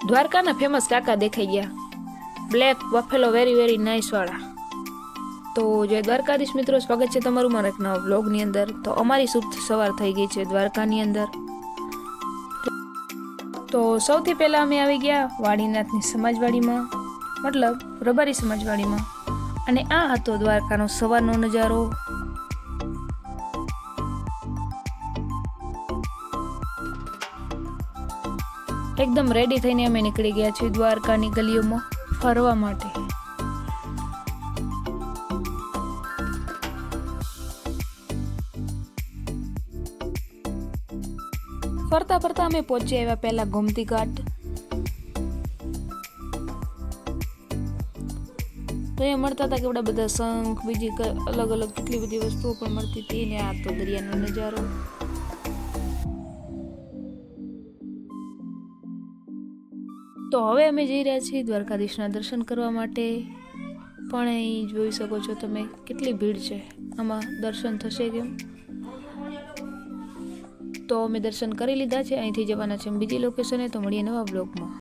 દ્વારકાના ફેમસ કાકા દેખાઈ ગયા, black Buffalo very very nice વાળા. તો જય દ્વારકાધીશ મિત્રો, સ્વાગત છે તમારું મારા એક નવા બ્લોગની અંદર. તો અમારી શુભ સવાર થઈ ગઈ છે દ્વારકાની અંદર. તો સૌથી પહેલા અમે આવી ગયા વાડીનાથની સમાજવાડીમાં, મતલબ રબારી સમાજવાડીમાં, અને આ હતો દ્વારકાનો સવારનો નજારો. એકદમ રેડી થઈને અમે નીકળી ગયા છીએ દ્વારકાની ગલીઓમાં ફરવા માટે. ફરતા ફરતા અમે પહોંચી આવ્યા પહેલા ગોમતી ઘાટ. તો અહીંયા મળતા હતા કેવડા બધા શંખ, બીજી અલગ અલગ કેટલી બધી વસ્તુઓ પણ મળતી હતી. ને આ તો દરિયાનો નજારો. તો હવે અમે જઈ રહ્યા છીએ દ્વારકાધીશના દર્શન કરવા માટે. પણ અહીં જોઈ શકો છો તમે કેટલી ભીડ છે, આમાં દર્શન થશે કેમ? તો અમે દર્શન કરી લીધા છે, અહીંથી જવાના છે બીજી લોકેશને. તો મળીએ નવા બ્લોગમાં.